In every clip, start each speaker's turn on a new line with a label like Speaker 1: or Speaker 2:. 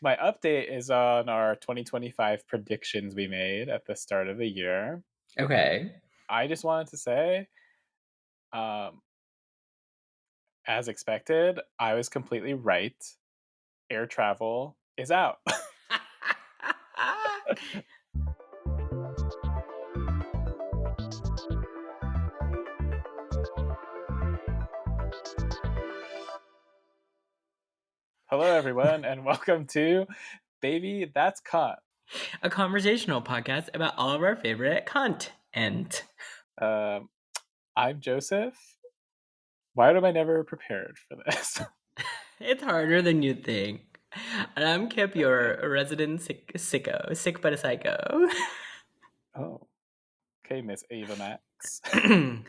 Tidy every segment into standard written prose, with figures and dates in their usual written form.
Speaker 1: My update is on our 2025 predictions we made at the start of the year.
Speaker 2: Okay.
Speaker 1: I just wanted to say, um, as expected, I was completely right. Air travel is out. Hello, everyone, and welcome to Baby That's Cont.
Speaker 2: A conversational podcast about all of our favorite content.
Speaker 1: Um, I'm Joseph. Why am I never prepared for this?
Speaker 2: It's harder than you'd think. And I'm Kip, your resident sicko. Sick but a psycho.
Speaker 1: Oh, okay, Miss Ava Max.
Speaker 2: I'm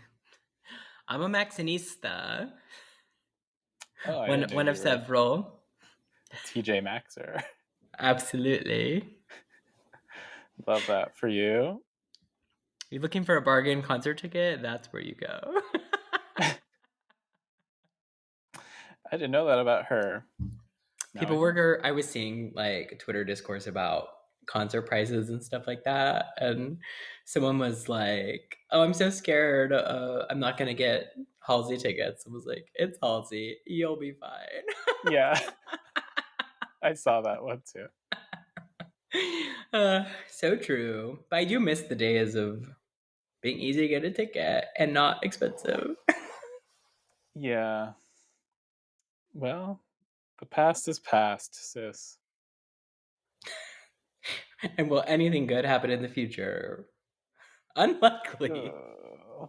Speaker 2: a Maxinista.
Speaker 1: Oh, I
Speaker 2: One,
Speaker 1: didn't know
Speaker 2: one of
Speaker 1: you were
Speaker 2: several.
Speaker 1: a TJ Maxer.
Speaker 2: Absolutely.
Speaker 1: Love that for you.
Speaker 2: You looking for a bargain concert ticket? That's where you go.
Speaker 1: I didn't know that about her. Now I
Speaker 2: People
Speaker 1: do.
Speaker 2: were I was seeing like Twitter discourse about concert prices and stuff like that, and someone was like, "Oh, I'm so scared. I'm not gonna get Halsey tickets." I was like, "It's Halsey. You'll be fine."
Speaker 1: Yeah, I saw that one too.
Speaker 2: So true. But I do miss the days of being easy to get a ticket and not expensive.
Speaker 1: Yeah. Well, the past is past, sis.
Speaker 2: And will anything good happen in the future? Unlikely.
Speaker 1: Uh,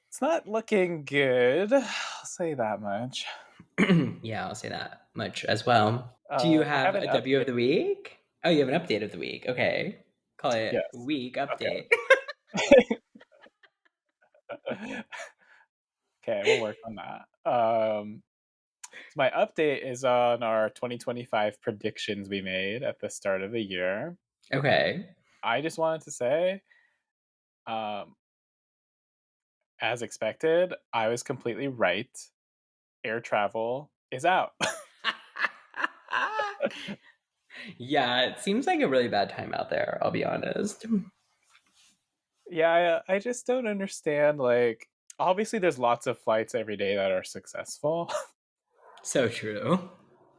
Speaker 1: it's not looking good. I'll say that much.
Speaker 2: Yeah, I'll say that much as well. Do you
Speaker 1: I
Speaker 2: have
Speaker 1: have an
Speaker 2: a W
Speaker 1: update.
Speaker 2: of the week? Oh, you have an update of the week. Okay. Call it
Speaker 1: Yes.
Speaker 2: week update.
Speaker 1: Okay. Okay, we'll work on that. So my update is on our 2025 predictions we made at the start of the year.
Speaker 2: Okay.
Speaker 1: I just wanted to say, um, as expected, I was completely right. Air travel is out.
Speaker 2: Yeah, it seems like a really bad time out there, I'll be honest.
Speaker 1: Yeah, I just don't understand. Like, obviously, there's lots of flights every day that are successful,
Speaker 2: So true.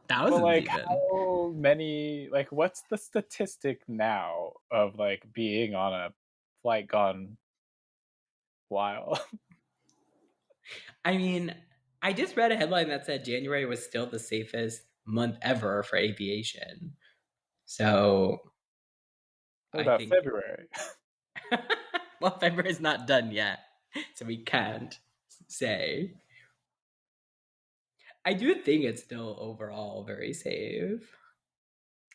Speaker 1: but
Speaker 2: Thousands
Speaker 1: like,
Speaker 2: even.
Speaker 1: how many? Like, what's the statistic now of like being on a flight gone wild?
Speaker 2: I mean, I just read a headline that said January was still the safest month ever for aviation. So
Speaker 1: What
Speaker 2: I
Speaker 1: about
Speaker 2: think,
Speaker 1: February?
Speaker 2: well, February's not done yet. So we can't say. I do think it's still overall very safe,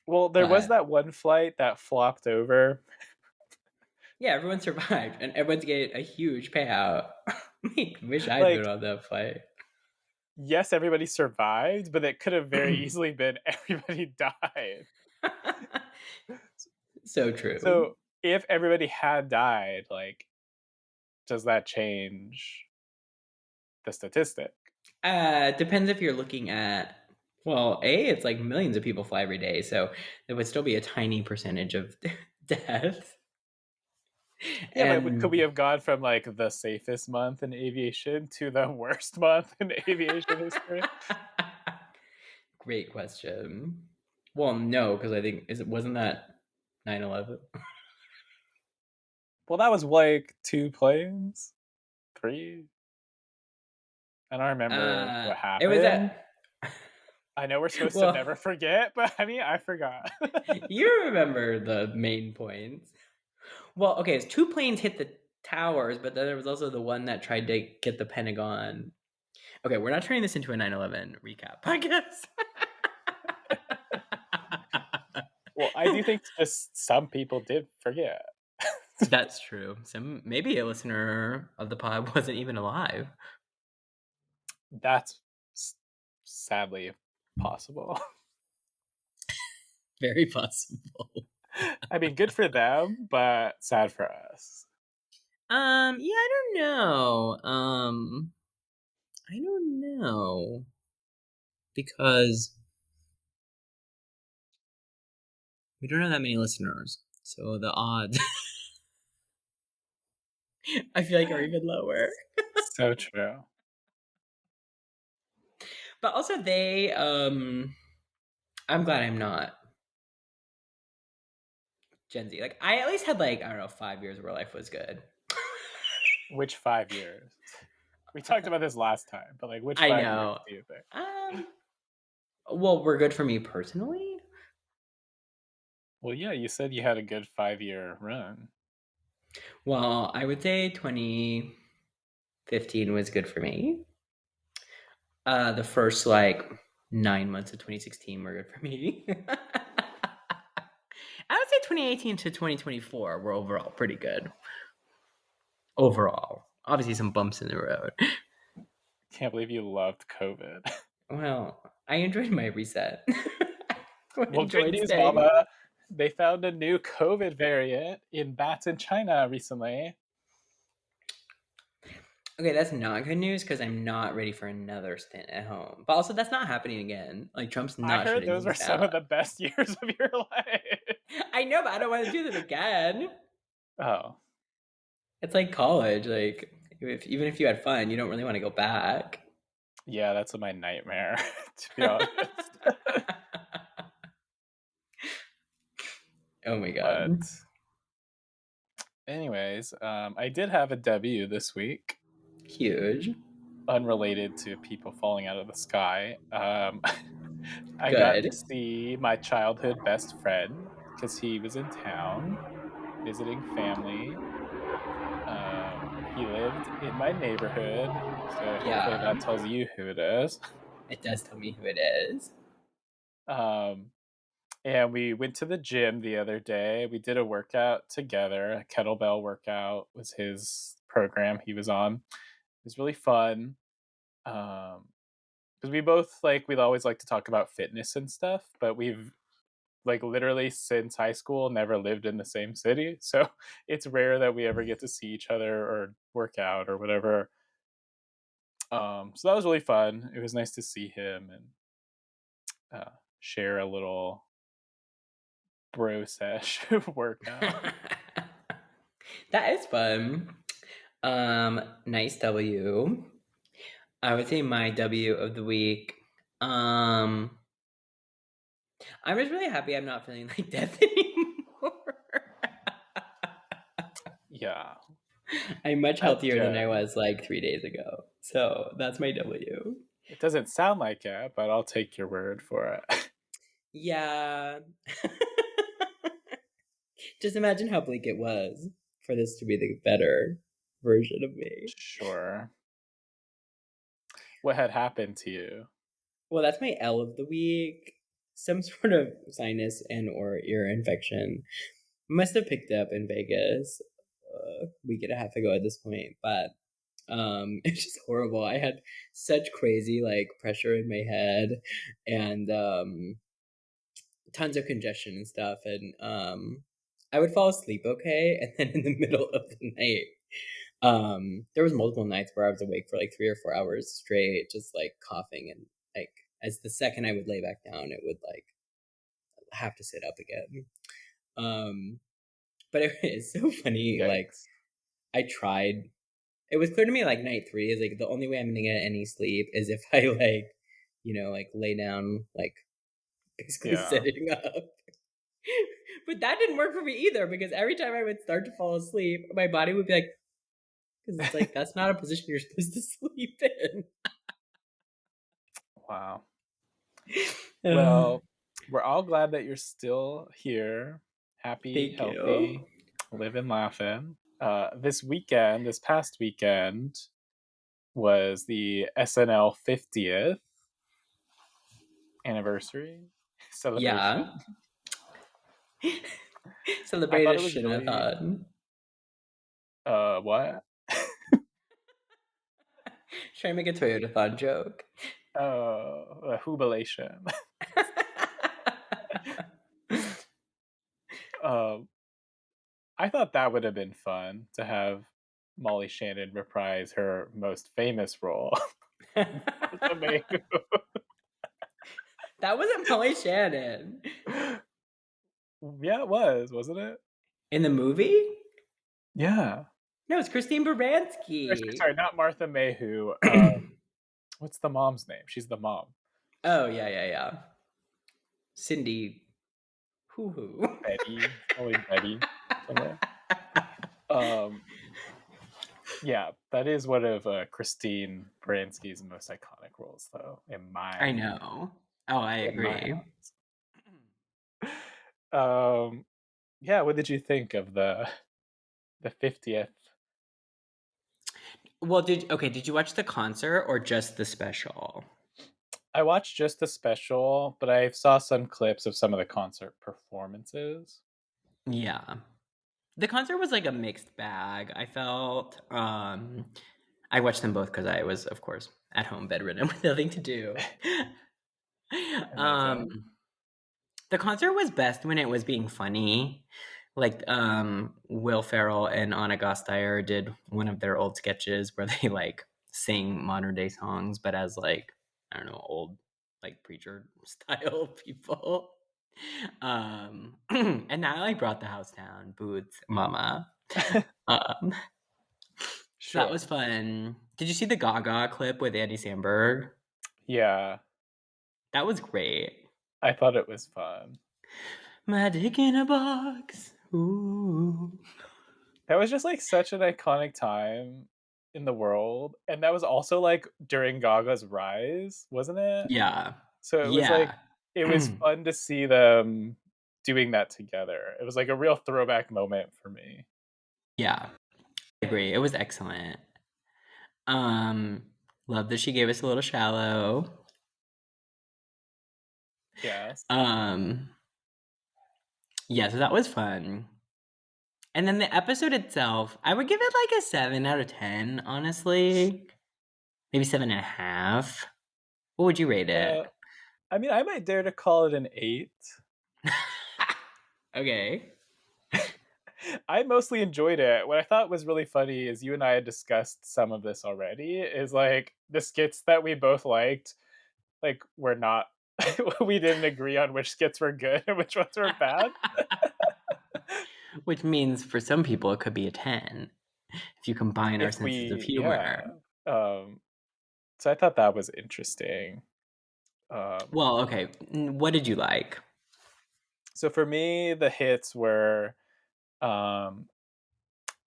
Speaker 1: Well, there was
Speaker 2: but
Speaker 1: that one flight that flopped over.
Speaker 2: yeah, everyone survived and everyone's getting a huge payout. Wish I'd been
Speaker 1: Like,
Speaker 2: on that flight.
Speaker 1: yes, everybody survived, but it could have very easily been everybody died.
Speaker 2: So true.
Speaker 1: So, if everybody had died, like, does that change the statistic?
Speaker 2: Depends if you're looking at, well, it's like millions of people fly every day, so there would still be a tiny percentage of death.
Speaker 1: Yeah, but could we
Speaker 2: And
Speaker 1: have gone from like the safest month in aviation to the worst month in aviation history?
Speaker 2: great question. Well, no, because I think wasn't that 9/11?
Speaker 1: Well, that was like two planes, three. I don't remember what
Speaker 2: It was
Speaker 1: happened.
Speaker 2: at
Speaker 1: I know we're supposed to
Speaker 2: well,
Speaker 1: never forget, but I mean, I forgot.
Speaker 2: you remember the main points. Well, okay, it's two planes hit the towers, but then there was also the one that tried to get the Pentagon. Okay, we're not turning this into a 9/11 recap, I guess.
Speaker 1: Well, I do think just some people did forget.
Speaker 2: That's true. So maybe a listener of the pod wasn't even alive.
Speaker 1: That's sadly possible.
Speaker 2: Very possible.
Speaker 1: I mean, good for them, but sad for us.
Speaker 2: Yeah, I don't know. I don't know because We don't have that many listeners, so the odds I feel like are even lower.
Speaker 1: So true.
Speaker 2: But also I'm glad I'm not Gen Z. Like I at least had like, I don't know, 5 years where life was good.
Speaker 1: Which 5 years? We talked about this last time, but, like, which
Speaker 2: I
Speaker 1: 5 years
Speaker 2: know.
Speaker 1: do you think?
Speaker 2: Um, well, we're good for me personally.
Speaker 1: Well, yeah, you said you had a good 5-year run.
Speaker 2: Well, I would say 2015 was good for me. The first like 9 months of 2016 were good for me. I would say 2018 to 2024 were overall pretty good. Overall, obviously some bumps in the road.
Speaker 1: Can't believe you loved COVID.
Speaker 2: Well, I enjoyed my reset. I
Speaker 1: Well, good
Speaker 2: enjoyed
Speaker 1: news,
Speaker 2: staying.
Speaker 1: mama. They found a new COVID variant in bats in China recently.
Speaker 2: Okay, that's not good news because I'm not ready for another stint at home. But also, that's not happening again. Like, Trump's
Speaker 1: I
Speaker 2: not
Speaker 1: heard
Speaker 2: shutting
Speaker 1: those were
Speaker 2: things
Speaker 1: some
Speaker 2: down.
Speaker 1: of the best years of your life.
Speaker 2: I know, but I don't want to do them again.
Speaker 1: Oh,
Speaker 2: It's like college. Like, even if you had fun, you don't really want to go back.
Speaker 1: yeah, that's my nightmare, to be honest.
Speaker 2: Oh my god.
Speaker 1: But anyways, I did have a W this week,
Speaker 2: Huge.
Speaker 1: unrelated to people falling out of the sky. I got to
Speaker 2: Good.
Speaker 1: see my childhood best friend because he was in town visiting family. He lived in my neighborhood, so hopefully
Speaker 2: Yeah,
Speaker 1: that tells you who it is.
Speaker 2: it does tell me who it is.
Speaker 1: Um, and we went to the gym the other day. We did a workout together. A kettlebell workout was his program he was on. It was really fun. Because we both we'd always like to talk about fitness and stuff, but we've literally since high school never lived in the same city. So it's rare that we ever get to see each other or work out or whatever. So that was really fun. It was nice to see him and share a little bro sesh workout.
Speaker 2: That is fun. Nice W. I would say my W of the week. Um, I'm just really happy I'm not feeling like death anymore.
Speaker 1: Yeah,
Speaker 2: I'm much
Speaker 1: that's
Speaker 2: healthier than I
Speaker 1: good.
Speaker 2: was like 3 days ago. So that's my W.
Speaker 1: It doesn't sound like it, but I'll take your word for it.
Speaker 2: Yeah. Just imagine how bleak it was for this to be the better version of me.
Speaker 1: Sure. What had happened to you?
Speaker 2: Well, that's my L of the week. Some sort of sinus and or ear infection. Must have picked up in Vegas a week and a half ago at this point, but it's just horrible. I had such crazy like pressure in my head and tons of congestion and stuff, and I would fall asleep okay, and then in the middle of the night, there was multiple nights where I was awake for like 3 or 4 hours straight, just like coughing, and like as the second I would lay back down, it would like have to sit up again. Um, but it's so funny. Like
Speaker 1: Yikes.
Speaker 2: I tried. It was clear to me like night three is like the only way I'm gonna get any sleep is if I like, like lay down like basically
Speaker 1: Yeah.
Speaker 2: sitting up. But that didn't work for me either because every time I would start to fall asleep, my body would be like, because it's like that's not a position you're supposed to sleep in.
Speaker 1: Wow.
Speaker 2: Uh,
Speaker 1: Well, we're all glad that you're still here, happy,
Speaker 2: Thank you.
Speaker 1: healthy, living, laughing. This past weekend, was the SNL 50th anniversary celebration.
Speaker 2: Yeah.
Speaker 1: I thought it was really
Speaker 2: Celebrationathon.
Speaker 1: what?
Speaker 2: Trying to make a Toyotathon joke.
Speaker 1: A jubilation. um, I thought that would have been fun to have Molly Shannon reprise her most famous role, Martha Mayhew.
Speaker 2: That wasn't Molly Shannon.
Speaker 1: Yeah, it was, wasn't it?
Speaker 2: In the movie?
Speaker 1: Yeah.
Speaker 2: No, it's Christine
Speaker 1: Or
Speaker 2: Baranski.
Speaker 1: sorry, not Martha Mayhew. What's the mom's name? She's the mom.
Speaker 2: Oh, yeah, yeah, yeah. Cindy Hoo Hoo.
Speaker 1: Betty, probably Betty somewhere. Um, yeah, that is one of Christine Baranski's most iconic roles, though.
Speaker 2: I know. Oh, I
Speaker 1: In my
Speaker 2: agree.
Speaker 1: um, yeah. What did you think of the 50th?
Speaker 2: Well, did you watch the concert or just the special?
Speaker 1: I watched just the special, but I saw some clips of some of the concert performances.
Speaker 2: Yeah. The concert was like a mixed bag, I felt. I watched them both because I was, of course, at home bedridden with nothing to do. um,
Speaker 1: Amazing.
Speaker 2: the concert was best when it was being funny. Like Will Ferrell and Anna Gasteyer did one of their old sketches where they like sing modern day songs, but as like I don't know, old like preacher style people. And Natalie brought the house down, boots, mama. Um, so that was
Speaker 1: Sure.
Speaker 2: fun. Did you see the Gaga clip with Andy Samberg?
Speaker 1: Yeah,
Speaker 2: That was great.
Speaker 1: I thought it was fun.
Speaker 2: My dick in a box. Ooh.
Speaker 1: That was just like such an iconic time in the world, and that was also like during Gaga's rise, wasn't it?
Speaker 2: Yeah.
Speaker 1: So it was like
Speaker 2: Yeah.
Speaker 1: it was fun to see them doing that together. It was like a real throwback moment for me.
Speaker 2: Yeah. I agree. It was excellent. Um, love that she gave us a little shallow.
Speaker 1: Yes.
Speaker 2: Um, yeah, so that was fun. And then the episode itself, I would give it like a 7 out of 10, honestly. Maybe 7.5. What would you rate it?
Speaker 1: Uh, I mean, I might dare to call it an 8.
Speaker 2: Okay.
Speaker 1: I mostly enjoyed it. What I thought was really funny is you and I had discussed some of this already. Is like the skits that we both liked, like were not. We didn't agree on which skits were good and which ones were bad.
Speaker 2: Which means for some people it could be a 10 if you combine our
Speaker 1: If
Speaker 2: senses of
Speaker 1: we,
Speaker 2: humor.
Speaker 1: yeah. Um, so I thought that was interesting.
Speaker 2: Well, okay. What did you like?
Speaker 1: So for me, the hits were um,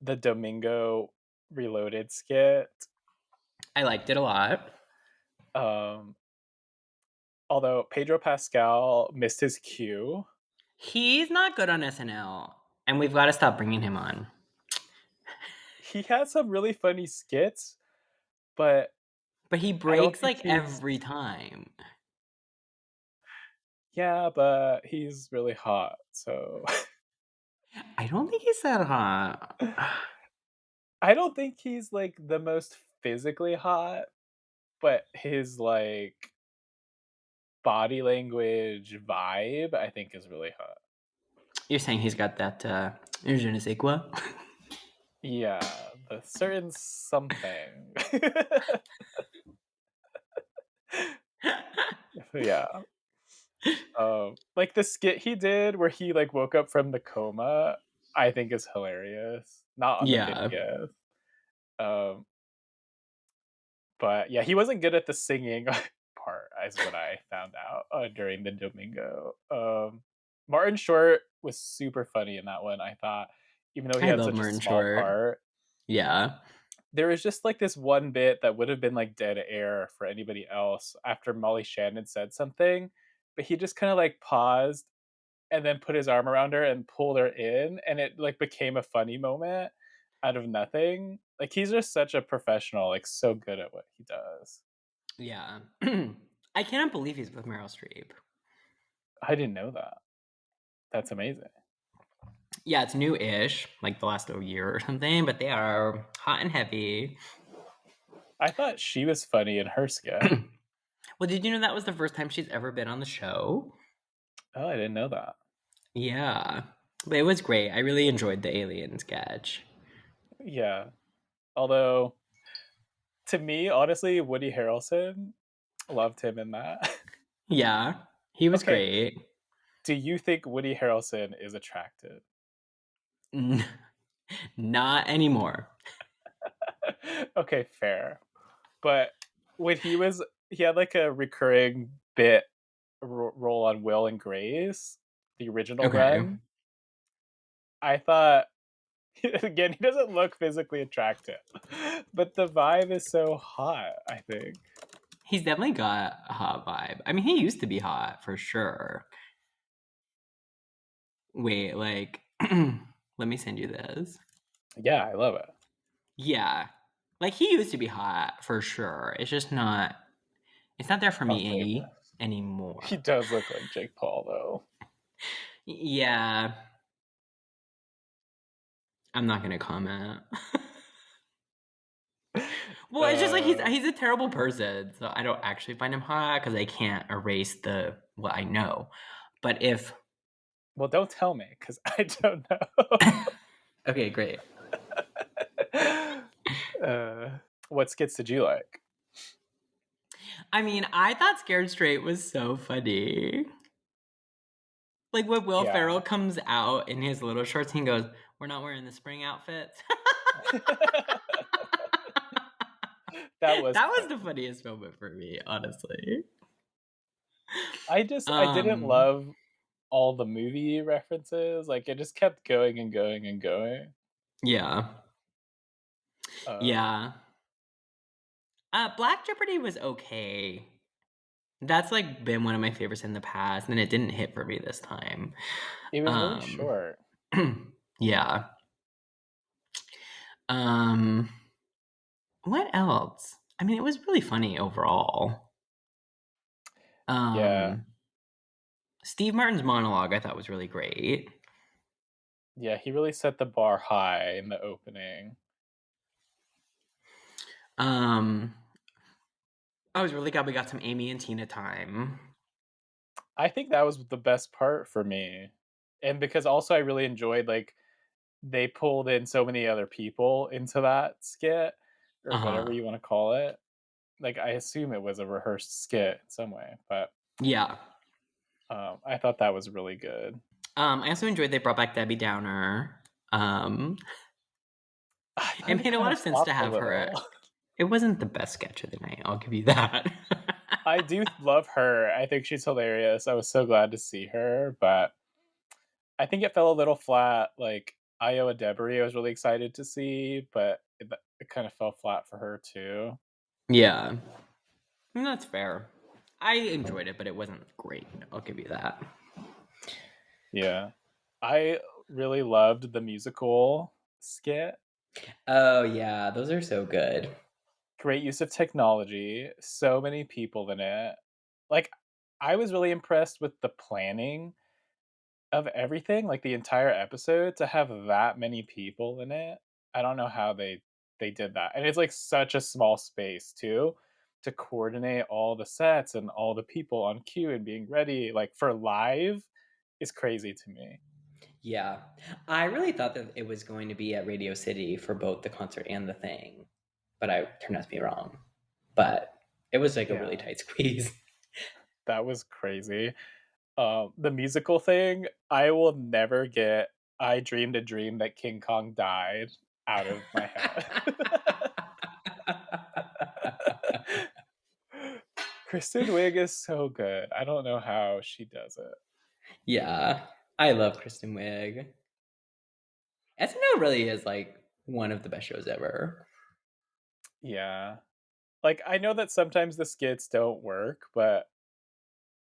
Speaker 1: the Domingo Reloaded skit.
Speaker 2: I liked it a lot.
Speaker 1: Um, although Pedro Pascal missed his cue,
Speaker 2: He's not good on SNL, and we've got to stop bringing him on.
Speaker 1: he had some really funny skits, but
Speaker 2: But he
Speaker 1: I don't
Speaker 2: breaks
Speaker 1: think
Speaker 2: like
Speaker 1: he's.
Speaker 2: every time.
Speaker 1: Yeah, but he's really hot, so
Speaker 2: I don't think he's that hot.
Speaker 1: I don't think he's like the most physically hot, but his like body language vibe, I think, is really hot.
Speaker 2: You're saying he's got that je ne sais quoi?
Speaker 1: Yeah, the certain something. Yeah. Like the skit he did where he like woke up from the coma, I think is hilarious. Not on the
Speaker 2: Yeah.
Speaker 1: 50th. Um, but yeah, he wasn't good at the singing part, is what I found out during the Domingo. Martin Short was super funny in that one, I thought, even though he
Speaker 2: I
Speaker 1: had
Speaker 2: love
Speaker 1: such a
Speaker 2: Martin
Speaker 1: small
Speaker 2: Short.
Speaker 1: part.
Speaker 2: Yeah.
Speaker 1: There was just like this one bit that would have been like dead air for anybody else after Molly Shannon said something, but he just kind of like paused and then put his arm around her and pulled her in, and it like became a funny moment out of nothing. Like he's just such a professional, like so good at what he does.
Speaker 2: Yeah. I cannot believe he's with Meryl Streep.
Speaker 1: I didn't know that. That's amazing.
Speaker 2: Yeah, it's new-ish, like the last year or something, but they are hot and heavy.
Speaker 1: I thought she was funny in her skit.
Speaker 2: Well, did you know that was the first time she's ever been on the show?
Speaker 1: Oh, I didn't know that.
Speaker 2: Yeah. But it was great. I really enjoyed the alien sketch.
Speaker 1: Yeah. Although to me, honestly, Woody Harrelson loved him in that.
Speaker 2: Yeah. He was
Speaker 1: Okay,
Speaker 2: great.
Speaker 1: Do you think Woody Harrelson is attractive?
Speaker 2: N- Not anymore.
Speaker 1: Okay, fair. But when he had like a recurring bit role on Will and Grace, the original
Speaker 2: Okay.
Speaker 1: run. I thought again, he doesn't look physically attractive, but the vibe is so hot, I think.
Speaker 2: He's definitely got a hot vibe. I mean, he used to be hot for sure. Wait, like, let me send you this.
Speaker 1: Yeah, I love it.
Speaker 2: Yeah. Like, he used to be hot for sure. It's not there for
Speaker 1: Oh goodness.
Speaker 2: me
Speaker 1: He
Speaker 2: anymore.
Speaker 1: does look like Jake Paul though.
Speaker 2: Yeah. I'm not gonna comment. Well, it's just like
Speaker 1: Uh
Speaker 2: he's a terrible person, so I don't actually find him hot because I can't erase the what I know. But if
Speaker 1: well, don't tell me cuz I don't know.
Speaker 2: okay, great.
Speaker 1: uh what skits did you like?
Speaker 2: I mean, I thought Scared Straight was so funny. Like when Will
Speaker 1: Yeah.
Speaker 2: Ferrell comes out in his little shorts and he goes, "We're not wearing the spring outfits."
Speaker 1: That was
Speaker 2: That was
Speaker 1: funny.
Speaker 2: the funniest moment for me, honestly.
Speaker 1: I didn't
Speaker 2: Um,
Speaker 1: love all the movie references. Like it just kept going and going and going.
Speaker 2: yeah,
Speaker 1: Um,
Speaker 2: yeah. Black Jeopardy was okay. That's like been one of my favorites in the past, and it didn't hit for me this time.
Speaker 1: it was really
Speaker 2: Um,
Speaker 1: short.
Speaker 2: yeah. Um, what else? I mean, it was really funny overall.
Speaker 1: Yeah.
Speaker 2: Um, Steve Martin's monologue I thought was really great.
Speaker 1: Yeah, he really set the bar high in the opening.
Speaker 2: Um, I was really glad we got some Amy and Tina time.
Speaker 1: I think that was the best part for me. And because also I really enjoyed like they pulled in so many other people into that skit or
Speaker 2: Uh
Speaker 1: whatever
Speaker 2: huh.
Speaker 1: you want to call it. Like I assume it was a rehearsed skit in some way, but
Speaker 2: Yeah.
Speaker 1: I thought that was really good.
Speaker 2: I also enjoyed they brought back Debbie Downer. Um,
Speaker 1: I
Speaker 2: it
Speaker 1: thought it
Speaker 2: made a
Speaker 1: kind
Speaker 2: lot
Speaker 1: of
Speaker 2: of sense to
Speaker 1: flopped a
Speaker 2: have her.
Speaker 1: little.
Speaker 2: It wasn't the best sketch of the night. I'll give you that.
Speaker 1: I do love her. I think she's hilarious. I was so glad to see her, but I think it fell a little flat. Like Iowa Debris, I was really excited to see, but it kind of fell flat for her too.
Speaker 2: Yeah, that's fair. I enjoyed it, but it wasn't great. I'll give you that.
Speaker 1: Yeah, I really loved the musical skit.
Speaker 2: Oh yeah, those are so good.
Speaker 1: Great use of technology. So many people in it. Like, I was really impressed with the planning of everything, like the entire episode to have that many people in it. I don't know how they did that. And it's like such a small space too to coordinate all the sets and all the people on cue and being ready like for live is crazy to me.
Speaker 2: Yeah, I really thought that it was going to be at Radio City for both the concert and the thing, but I turned out to be wrong. But it was like a really
Speaker 1: Yeah,
Speaker 2: tight squeeze.
Speaker 1: that was crazy. The musical thing, I will never get I dreamed a dream that King Kong died out of my head. Kristen Wiig is so good. I don't know how she does it.
Speaker 2: Yeah, I love Kristen Wiig. SNL really is like one of the best shows ever.
Speaker 1: Yeah. Like, I know that sometimes the skits don't work, but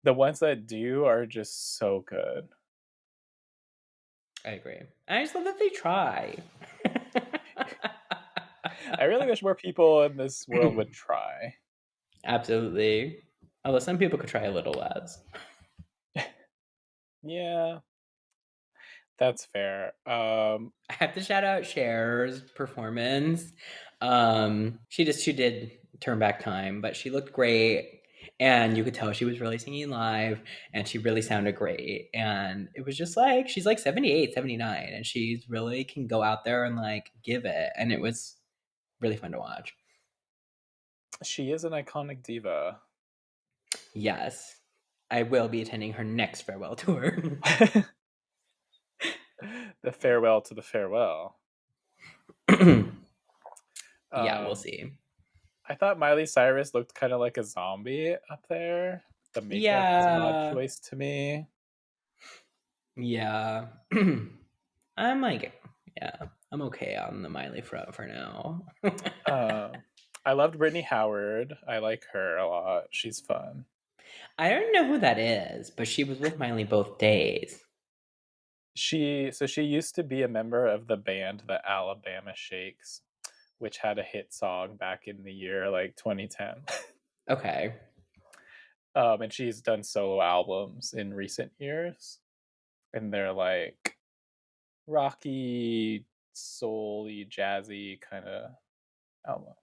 Speaker 1: the ones that do are just so good.
Speaker 2: I agree. I just love that they try.
Speaker 1: I really wish more people in this world would try.
Speaker 2: Absolutely. Although some people could try a little less.
Speaker 1: Yeah, that's fair.
Speaker 2: I have to shout out Cher's performance. She did turn back time, but she looked great, and you could tell she was really singing live, and she really sounded great. And it was just like she's like 78, 79, and she's really can go out there and like give it. And it was really fun to watch.
Speaker 1: she is an iconic diva.
Speaker 2: Yes. I will be attending her next farewell tour.
Speaker 1: The farewell to the farewell.
Speaker 2: Yeah, we'll
Speaker 1: Um,
Speaker 2: see.
Speaker 1: I thought Miley Cyrus looked kind of like a zombie up there. The makeup was an odd
Speaker 2: Yeah.
Speaker 1: choice to me.
Speaker 2: Yeah. I'm like, yeah, I'm okay on the Miley front for now.
Speaker 1: Um, I loved Brittany Howard. I like her a lot. She's fun.
Speaker 2: I don't know who that is, but she was with Miley both days.
Speaker 1: She used to be a member of the band the Alabama Shakes, which had a hit song back in the year like 2010.
Speaker 2: Okay.
Speaker 1: And she's done solo albums in recent years, and they're like rocky, soul-y, jazzy kind of album.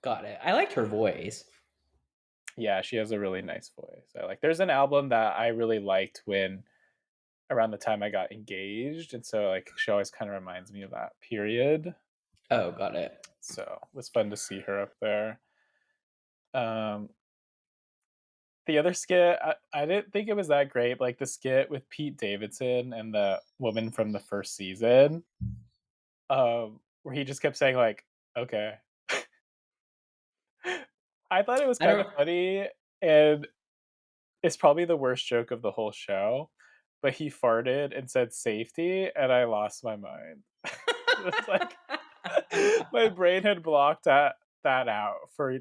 Speaker 2: Got it. I liked her voice.
Speaker 1: Yeah, she has a really nice voice. I like. There's an album that I really liked when around the time I got engaged, and so like she always kind of reminds me of that period.
Speaker 2: Oh, got it.
Speaker 1: So it was fun to see her up there. Um, the other skit, I didn't think it was that great. Like the skit with Pete Davidson and the woman from the first season, where he just kept saying like, "Okay." I thought it was
Speaker 2: I
Speaker 1: kind of
Speaker 2: don't.
Speaker 1: funny, and it's probably the worst joke of the whole show. But he farted and said "safety," and I lost my mind. It's like my brain had blocked that out for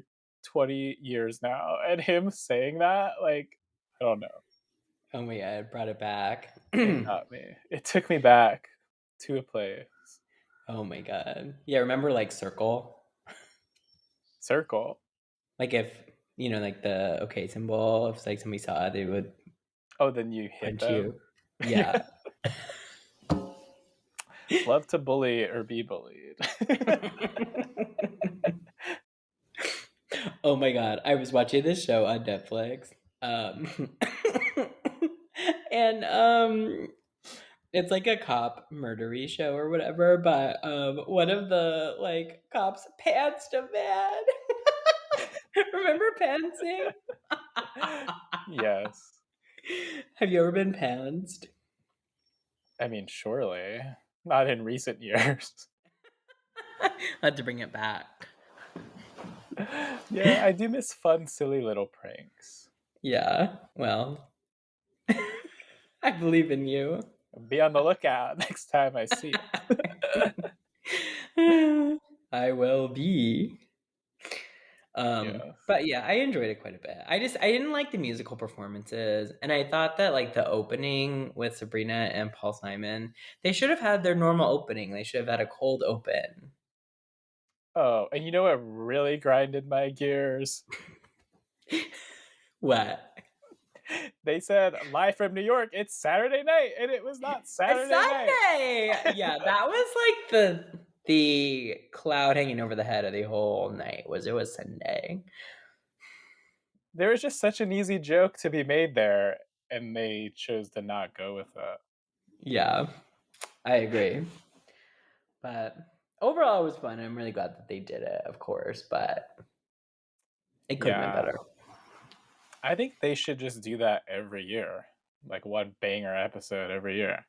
Speaker 1: 20 years now, and him saying that, like, I don't know.
Speaker 2: Oh my god, brought it back.
Speaker 1: It got me. It took me back to a place.
Speaker 2: Oh my god. Yeah, remember like Circle?
Speaker 1: Circle.
Speaker 2: Like if like the okay symbol, if like somebody saw it, they would
Speaker 1: Oh, then you hit
Speaker 2: punch
Speaker 1: them.
Speaker 2: you. Yeah.
Speaker 1: Love to bully or be bullied.
Speaker 2: Oh my god, I was watching this show on Netflix. Um and it's like a cop murdery show or whatever, but one of the like cops pantsed a man. Remember pantsing?
Speaker 1: Yes.
Speaker 2: Have you ever been pantsed?
Speaker 1: I mean, surely. Not in recent years.
Speaker 2: I had to bring it back.
Speaker 1: Yeah, I do miss fun, silly little pranks.
Speaker 2: Yeah, well, I believe in you.
Speaker 1: Be on the lookout next time I see it.
Speaker 2: I will be.
Speaker 1: Yeah.
Speaker 2: But yeah, I enjoyed it quite a bit. I didn't like the musical performances, and I thought that like the opening with Sabrina and Paul Simon, they should have had their normal opening. They should have had a cold open.
Speaker 1: Oh, and you know what really grinded my gears?
Speaker 2: What?
Speaker 1: They said live from New York, it's Saturday night, and it was not
Speaker 2: It's
Speaker 1: Saturday night.
Speaker 2: Sunday. Yeah, that was like the cloud hanging over the head of the whole night. It was Sunday.
Speaker 1: There was just such an easy joke to be made there, and they chose to not go with it.
Speaker 2: Yeah, I agree. But overall, it was fun. I'm really glad that they did it, of course, but it could have been
Speaker 1: Yeah,
Speaker 2: better.
Speaker 1: I think they should just do that every year, like one banger episode every year.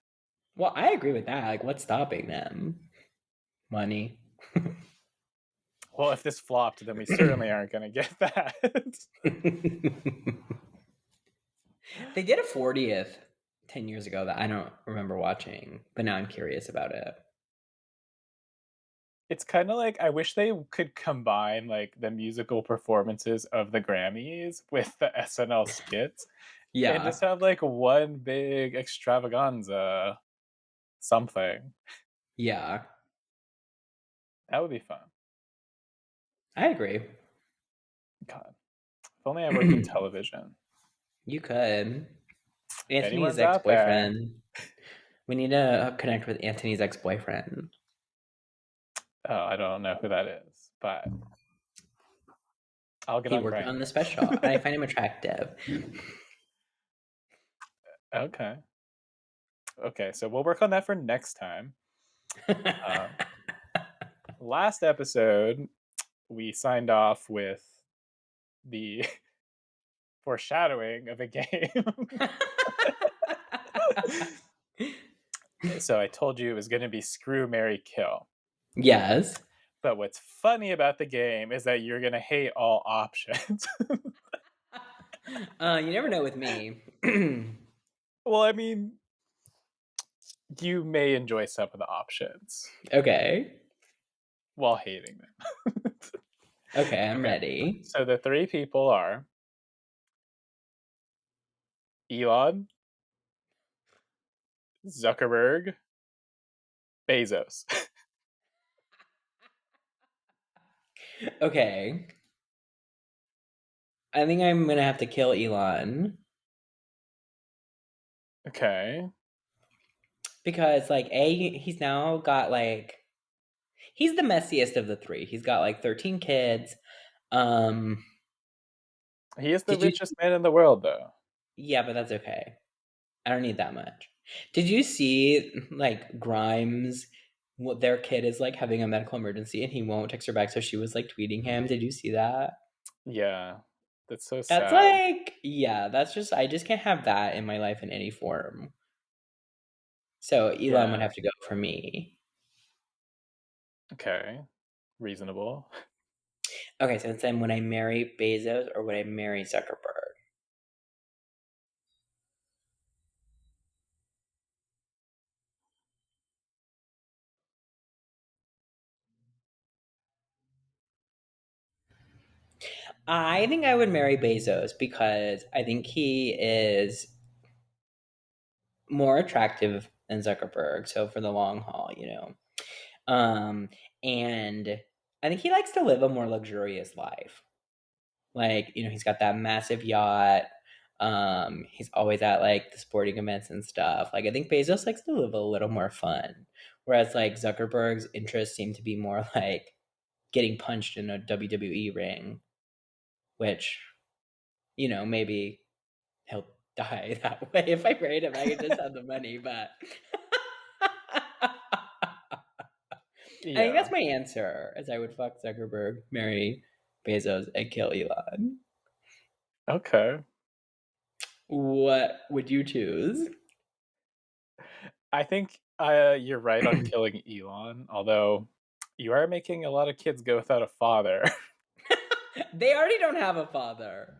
Speaker 2: Well, I agree with that. Like, what's stopping them? Money.
Speaker 1: Well, if this flopped, then we certainly aren't going to get that.
Speaker 2: They did a 40th 10 years ago that I don't remember watching, but now I'm curious about it.
Speaker 1: It's kind of like I wish they could combine like the musical performances of the Grammys with the SNL skits and
Speaker 2: Yeah,
Speaker 1: just have like one big extravaganza something.
Speaker 2: yeah,
Speaker 1: That would be fun.
Speaker 2: I agree.
Speaker 1: God, if only I worked in television.
Speaker 2: You could.
Speaker 1: If
Speaker 2: Anthony's
Speaker 1: anyone's out there,
Speaker 2: ex-boyfriend. We need to connect with Anthony's ex-boyfriend.
Speaker 1: oh, I don't know who that is, but I'll get
Speaker 2: He
Speaker 1: on
Speaker 2: worked
Speaker 1: Grindr.
Speaker 2: on the special, and I find him attractive.
Speaker 1: Okay. Okay, so we'll work on that for next time. Um, last episode, we signed off with the foreshadowing of a game. So I told you it was going to be screw, Mary, kill.
Speaker 2: Yes.
Speaker 1: But what's funny about the game is that you're going to hate all options.
Speaker 2: You never know with me.
Speaker 1: Well, I mean, you may enjoy some of the options
Speaker 2: Okay.
Speaker 1: while hating them.
Speaker 2: Okay, I'm
Speaker 1: Okay.
Speaker 2: ready.
Speaker 1: So the three people are Elon, Zuckerberg, Bezos.
Speaker 2: Okay. I think I'm gonna have to kill Elon
Speaker 1: Okay.
Speaker 2: because, like, he's now got like he's the messiest of the three. He's got like 13 kids. Um,
Speaker 1: He is the
Speaker 2: did you?
Speaker 1: richest man in the world, though.
Speaker 2: Yeah, but that's okay. I don't need that much. Did you see like Grimes? What their kid is like having a medical emergency and he won't text her back, so she was like tweeting him. Did you see that?
Speaker 1: Yeah. That's so
Speaker 2: That's
Speaker 1: sad.
Speaker 2: like, yeah, that's just, I just can't have that in my life in any form. So Elon would
Speaker 1: Yeah.
Speaker 2: have to go for me.
Speaker 1: Okay. Reasonable.
Speaker 2: Okay, so then would I marry Bezos or would I marry Zuckerberg? I think I would marry Bezos because I think he is more attractive than Zuckerberg. So for the long haul, you know. And I think he likes to live a more luxurious life. Like, you know, he's got that massive yacht. He's always at like the sporting events and stuff. Like, I think Bezos likes to live a little more fun. Whereas like Zuckerberg's interests seem to be more like getting punched in a WWE ring, which, you know, maybe he'll die that way. If I married him, I could just have the money, but I think
Speaker 1: Yeah.
Speaker 2: that's my answer. As I would fuck Zuckerberg, marry Bezos, and kill Elon.
Speaker 1: Okay.
Speaker 2: What would you choose?
Speaker 1: I think you're right on killing Elon, although you are making a lot of kids go without a father.
Speaker 2: They already don't have a father.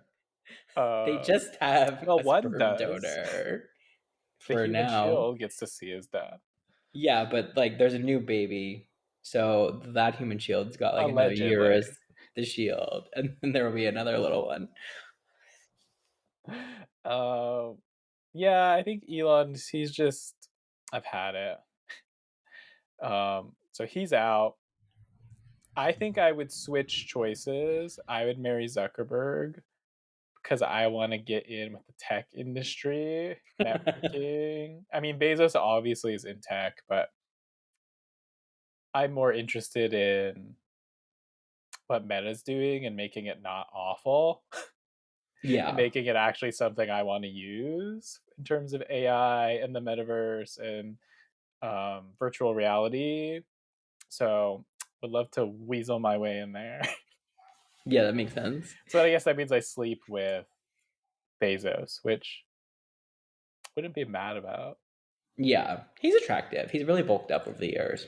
Speaker 2: They
Speaker 1: uh,
Speaker 2: just have
Speaker 1: well,
Speaker 2: a
Speaker 1: one
Speaker 2: sperm
Speaker 1: does.
Speaker 2: donor
Speaker 1: The
Speaker 2: for
Speaker 1: human
Speaker 2: now.
Speaker 1: shield gets to see his dad.
Speaker 2: Yeah, but like there's a new baby. So that human shield's got like another year
Speaker 1: Allegedly.
Speaker 2: as the shield. And then there will be another little one.
Speaker 1: Uh, yeah, I think Elon, he's just, I've had it. So he's out. I think I would switch choices. I would marry Zuckerberg because I want to get in with the tech industry, networking. I mean, Bezos obviously is in tech, but I'm more interested in what Meta's doing and making it not awful and
Speaker 2: Yeah.
Speaker 1: making it actually something I want to use in terms of AI and the metaverse and virtual reality. So would love to weasel my way in there.
Speaker 2: Yeah, that makes sense.
Speaker 1: So I guess that means I sleep with Bezos, which wouldn't be mad about.
Speaker 2: Yeah. He's attractive. He's really bulked up over the years.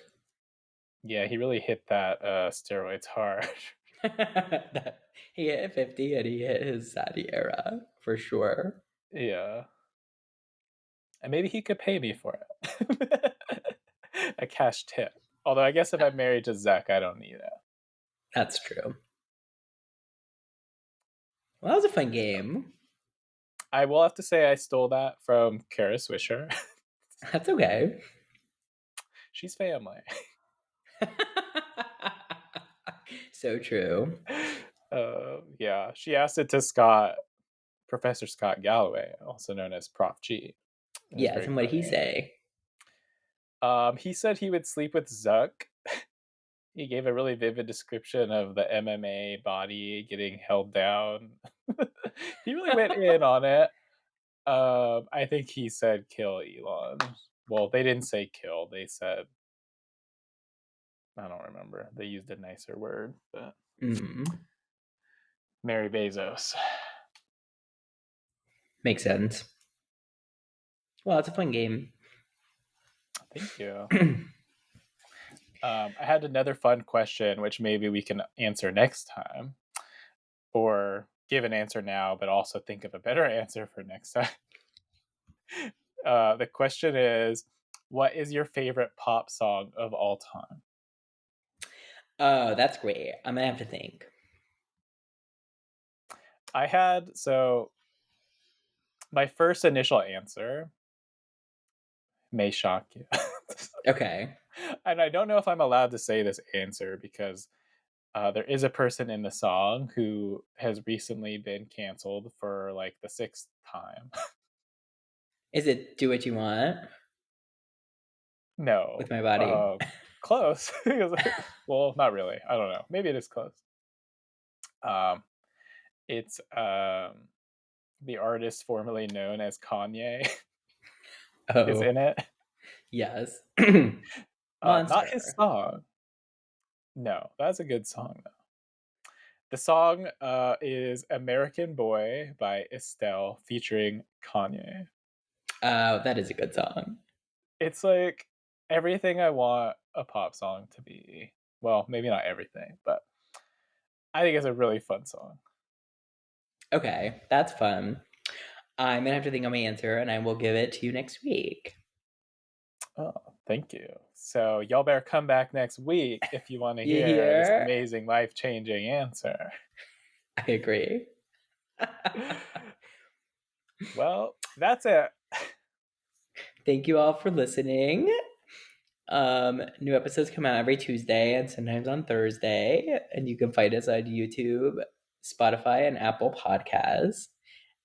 Speaker 1: Yeah, he really hit that steroids hard.
Speaker 2: He hit 50 and he hit his Sadie era for sure.
Speaker 1: Yeah. And maybe he could pay me for it. A cash tip. Although I guess if I'm married to Zach, I don't need it.
Speaker 2: That's true. Well, that was a fun
Speaker 1: So
Speaker 2: game.
Speaker 1: I will have to say I stole that from Kara Swisher.
Speaker 2: That's okay.
Speaker 1: She's family.
Speaker 2: So true.
Speaker 1: Yeah, she asked it to Scott, Professor Scott Galloway, also known as Prof G. It was
Speaker 2: Yes,
Speaker 1: very
Speaker 2: and what did he
Speaker 1: funny.
Speaker 2: say?
Speaker 1: He said he would sleep with Zuck. He gave a really vivid description of the MMA body getting held down. He really went in on it. I think he said kill Elon. Well, they didn't say kill. They said I don't remember. They used a nicer word, but
Speaker 2: Mm.
Speaker 1: Mary Bezos.
Speaker 2: Makes sense. Well, it's a fun game.
Speaker 1: Thank you. I had another fun question, which maybe we can answer next time, or give an answer now, but also think of a better answer for next time. The question is, what is your favorite pop song of all time?
Speaker 2: Oh, that's great. I'm gonna have to think.
Speaker 1: I had so my first initial answer may shock you.
Speaker 2: Okay.
Speaker 1: And I don't know if I'm allowed to say this answer because there is a person in the song who has recently been canceled for like the sixth time.
Speaker 2: Is it Do What You Want with
Speaker 1: No,
Speaker 2: My Body?
Speaker 1: close. Well, not really. I don't know. Maybe it is close. Um, it's the artist formerly known as Kanye is
Speaker 2: Oh,
Speaker 1: in it.
Speaker 2: yes.
Speaker 1: Not his
Speaker 2: Monster.
Speaker 1: song. No, that's a good song though. The song is "American Boy" by Estelle featuring Kanye.
Speaker 2: Oh, that is a good song.
Speaker 1: It's like everything I want a pop song to be. Well, maybe not everything, but I think it's a really fun song.
Speaker 2: Okay, that's fun. I'm gonna have to think on my answer, and I will give it to you next week.
Speaker 1: Oh, thank you. So y'all better come back next week if you want to
Speaker 2: You
Speaker 1: hear this
Speaker 2: hear?
Speaker 1: amazing life-changing answer.
Speaker 2: I agree.
Speaker 1: Well, that's it.
Speaker 2: Thank you all for listening. New episodes come out every Tuesday and sometimes on Thursday, and you can find us on YouTube, Spotify, and Apple Podcasts.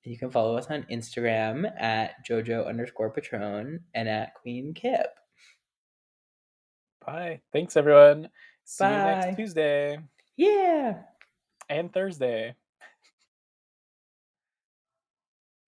Speaker 2: And you can follow us on Instagram at Jojo_Patron and at Queen Kip.
Speaker 1: Bye. Thanks everyone. See you next
Speaker 2: Bye.
Speaker 1: Tuesday
Speaker 2: Yeah.
Speaker 1: and Thursday.